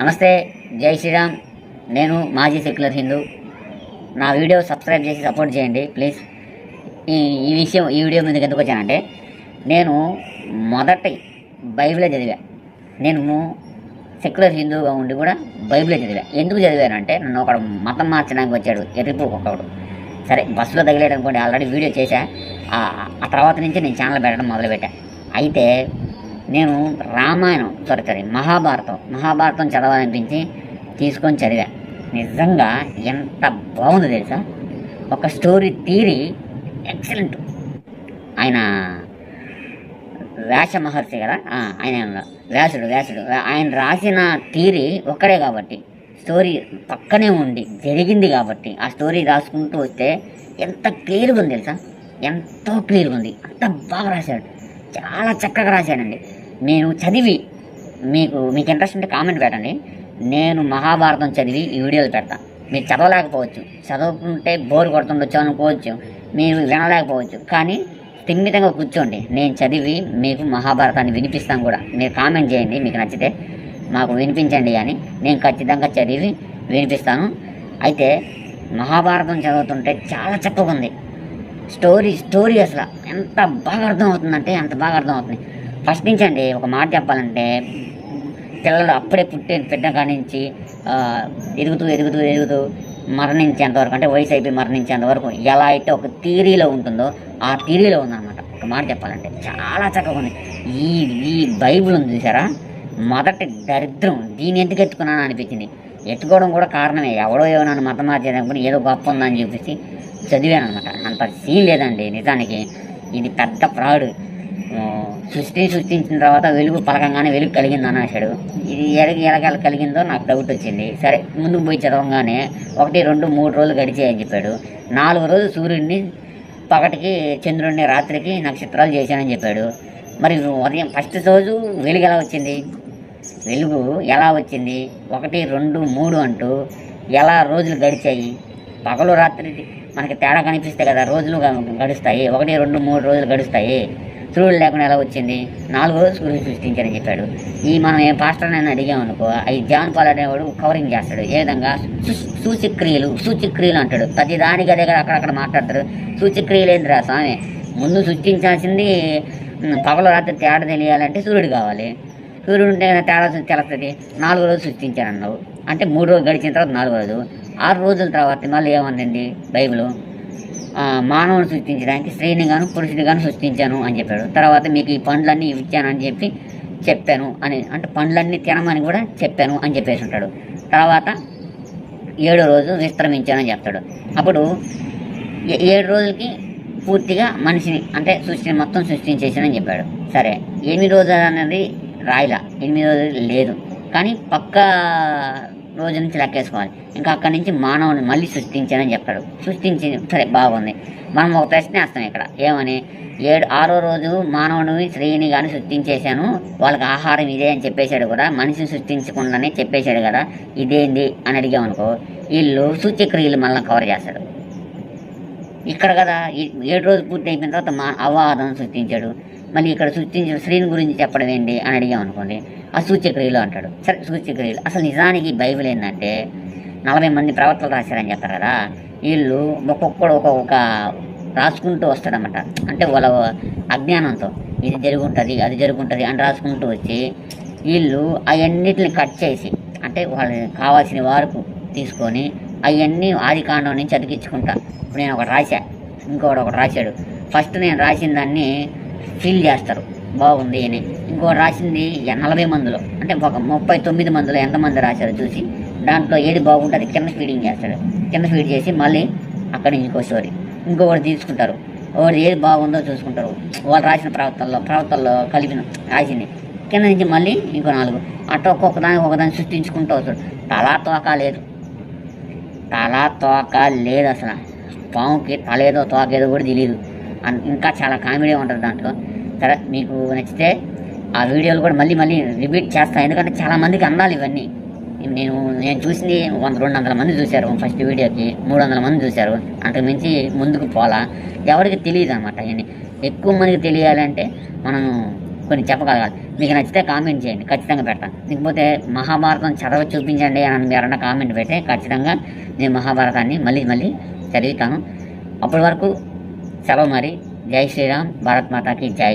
నమస్తే, జై శ్రీరామ్. నేను మాజీ సెక్యులర్ హిందూ. నా వీడియో సబ్స్క్రైబ్ చేసి సపోర్ట్ చేయండి ప్లీజ్. ఈ వీడియో మీదకి ఎందుకు వచ్చానంటే, నేను మొదటి బైబిలే చదివా. నేను సెక్యులర్ హిందూగా ఉండి కూడా బైబిలే చదివా. ఎందుకు చదివానంటే, నన్ను ఒకడు మతం మార్చడానికి వచ్చాడు, ఎర్రిపు ఒకడు. సరే, బస్సులో తగిలేదనుకోండి, ఆల్రెడీ వీడియో చేశా. ఆ తర్వాత నుంచి నేను ఛానల్ పెట్టడం మొదలుపెట్టా. అయితే నేను మహాభారతం చదవాలనిపించి తీసుకొని చదివా. నిజంగా ఎంత బాగుంది తెలుసా. ఒక స్టోరీ థీరీ ఎక్సలెంట్. ఆయన వ్యాస మహర్షి కదా, ఆయన వ్యాసుడు ఆయన రాసిన థీరీ ఒక్కడే కాబట్టి, స్టోరీ పక్కనే ఉండి జరిగింది కాబట్టి ఆ స్టోరీ రాసుకుంటూ వస్తే ఎంత క్లియర్గా ఉంది తెలుసా. ఎంతో క్లియర్గా ఉంది. అంత బాగా రాశాడు, చాలా చక్కగా రాశాడండి. నేను చదివి మీకు ఇంట్రెస్ట్ ఉంటే కామెంట్ పెట్టండి. నేను మహాభారతం చదివి ఈ వీడియోలు పెడతా. మీరు చదవలేకపోవచ్చు, చదువుకుంటే బోర్ కొడుతుండొచ్చు అనుకోవచ్చు, మీరు వినలేకపోవచ్చు, కానీ స్థిమితంగా కూర్చోండి. నేను చదివి మీకు మహాభారతాన్ని వినిపిస్తాను కూడా. మీరు కామెంట్ చేయండి, మీకు నచ్చితే మాకు వినిపించండి అని. నేను ఖచ్చితంగా చదివి వినిపిస్తాను. అయితే మహాభారతం చదువుతుంటే చాలా చక్కగా ఉంది. స్టోరీ అసలు ఎంత బాగా అర్థమవుతుందంటే అంత బాగా అర్థమవుతుంది. ఫస్ట్ నుంచి అండి, ఒక మాట చెప్పాలంటే, పిల్లలు అప్పుడే బిడ్డ కానించి ఎదుగుతూ మరణించేంతవరకు, అంటే వయసు అయిపోయి మరణించేంతవరకు ఎలా అయితే ఒక థియరీలో ఉంటుందో ఆ థియరీలో ఉందన్నమాట. ఒక మాట చెప్పాలంటే చాలా చక్కగా ఉంది. ఈ బైబిల్ ఉంది చూసారా, మొదటి దరిద్రం. దీన్ని ఎందుకు ఎత్తుకున్నాను అనిపించింది. ఎత్తుకోవడం కూడా కారణమే. ఎవడో నన్ను మతం మార్చేదనుకుని ఏదో గొప్ప ఉందని చూపించి చదివాను అనమాట. అంత సీన్ లేదండి నిజానికి. ఇది పెద్ద ఫ్రాడ్. సృష్టించిన తర్వాత వెలుగు పలకంగానే వెలుగు కలిగింది అన్నాడు. ఇది ఎలాగ కలిగిందో నాకు డౌట్ వచ్చింది. సరే, ముందుకు పోయి చదవగానే 1, 2, 3 రోజులు గడిచాయని చెప్పాడు. 4వ రోజు సూర్యుడిని పగటికి, చంద్రుడిని రాత్రికి నక్షత్రాలు చేశానని చెప్పాడు. మరి ఉదయం ఫస్ట్ రోజు వెలుగు ఎలా వచ్చింది? 1, 2, 3 అంటూ ఎలా రోజులు గడిచాయి? పగలు రాత్రి మనకి తేడా కనిపిస్తే కదా రోజులు గడుస్తాయి. 1, 2, 3 రోజులు గడుస్తాయి. సూర్యుడు లేకుండా ఎలా వచ్చింది? 4వ రోజు సూర్యుడు సృష్టించారని చెప్పాడు. మనం ఏ పాస్టర్ అని అడిగామనుకో, అవి జాన్ పాల్ అనేవాడు కవరింగ్ చేస్తాడు. ఏ విధంగా? సూచిక్రియలు అంటాడు. ప్రతి దానికి అదే కదా అక్కడక్కడ మాట్లాడతారు. సూచిక్రియలు ఏంటి రా స్వామి? ముందు సృష్టించాల్సింది పగలు రాత్రి తేడా తెలియాలంటే సూర్యుడు కావాలి. సూర్యుడు ఉంటే తేడా తెలుస్తుంది. 4వ రోజు సృష్టించారన్నావు అంటే 3 రోజులు గడిచిన తర్వాత 4వ రోజు. 6 రోజుల తర్వాత మళ్ళీ ఏమందండి బైబిల్? మానవుని సృష్టించడానికి స్త్రీని గాను పురుషుని గాను సృష్టించాను అని చెప్పాడు. తర్వాత మీకు ఈ పండ్లన్నీ ఇచ్చానని చెప్పాను అని, అంటే పండ్లన్నీ తినమని కూడా చెప్పాను అని చెప్పేసి ఉంటాడు. తర్వాత 7వ రోజు విశ్రమించానని చెప్తాడు. అప్పుడు 7 రోజులకి పూర్తిగా మనిషిని, అంటే సృష్టిని మొత్తం సృష్టించేసానని చెప్పాడు. సరే, 8 రోజులు అనేది రాయిలా, 8 రోజులు లేదు, కానీ పక్కా రోజు నుంచి లెక్కేసుకోవాలి. ఇంకా అక్కడి నుంచి మానవుని మళ్ళీ సృష్టించానని చెప్తాడు. సరే, బాగుంది. మనం ఒక ప్రశ్న వేస్తాం ఇక్కడ, ఏమని? 6వ రోజు మానవుని స్త్రీని కానీ సృష్టించేశాను, వాళ్ళకి ఆహారం ఇదే అని చెప్పేశాడు కూడా. మనిషిని సృష్టించకుండానే చెప్పేశాడు కదా, ఇదేంది అని అడిగామనుకో, వీళ్ళు సూచ్యక్రియలు మళ్ళీ కవర్ చేస్తాడు. ఇక్కడ కదా 7 రోజులు పూర్తి అయిపోయిన తర్వాత అవ్వాదం సృష్టించాడు. మళ్ళీ ఇక్కడ సృష్టించిన స్త్రీని గురించి చెప్పడం ఏంటి అని అడిగామనుకోండి, ఆ సూచ్యక్రియలు అంటాడు. సరే, సూచ్యక్రియలు. అసలు నిజానికి బైబిల్ ఏంటంటే 40 మంది ప్రవక్తలు రాశారని చెప్తారు కదా. వీళ్ళు ఒక్కొక్కడు ఒక్కొక్క రాసుకుంటూ వస్తాడనమాట. అంటే వాళ్ళ అజ్ఞానంతో ఇది జరుగుంటుంది అది జరుగుంటుంది అని రాసుకుంటూ వచ్చి వీళ్ళు అవన్నిటిని కట్ చేసి, అంటే వాళ్ళకి కావాల్సిన వరకు తీసుకొని అవన్నీ ఆదికాండం నుంచి అతికించుకుంటా. ఇప్పుడు నేను ఒకటి రాశా, ఒకటి రాశాడు. ఫస్ట్ నేను రాసిన దాన్ని ఫీల్ చేస్తారు, బాగుంది అని. ఇంకోటి రాసింది 40 మందిలో, అంటే ఒక 39 మందిలో ఎంతమంది రాశారో చూసి దాంట్లో ఏది బాగుంటుంది కింద ఫీడింగ్ చేస్తాడు. కింద ఫీడ్ చేసి మళ్ళీ అక్కడి నుంచి ఇంకో స్టోరీ ఇంకొకటి తీసుకుంటారు. ఒకటి ఏది బాగుందో చూసుకుంటారు. వాళ్ళు రాసిన ప్రవక్తల్లో కలిపిన రాసింది కింద నుంచి మళ్ళీ ఇంకో 4 అట్లా ఒకదాన్ని సృష్టించుకుంటూ వస్తాడు. తలా తోక లేదు అసలు. పాముకి తలేదో తోకేదో కూడా తెలియదు. ఇంకా చాలా కామెడీ ఉంటుంది దాంట్లో. సరే, మీకు నచ్చితే ఆ వీడియోలు కూడా మళ్ళీ రిపీట్ చేస్తాను, ఎందుకంటే చాలామందికి అందాలి ఇవన్నీ. నేను చూసింది 100-200 మంది చూశారు. ఫస్ట్ వీడియోకి 300 మంది చూశారు. అంతకుమించి ముందుకు పోలా. ఎవరికి తెలియదు అనమాట. ఇవన్నీ ఎక్కువ మందికి తెలియాలంటే మనం కొన్ని చెప్పగలగాలి. మీకు నచ్చితే కామెంట్ చేయండి, ఖచ్చితంగా పెడతాను. లేకపోతే మహాభారతం చదవ చూపించండి అని మీరన్నా కామెంట్ పెడితే ఖచ్చితంగా నేను మహాభారతాన్ని మళ్ళీ చదువుతాను. అప్పటి వరకు సెలవు మరి. జై శ్రీరామ్, భారత్ మాతాకి జై.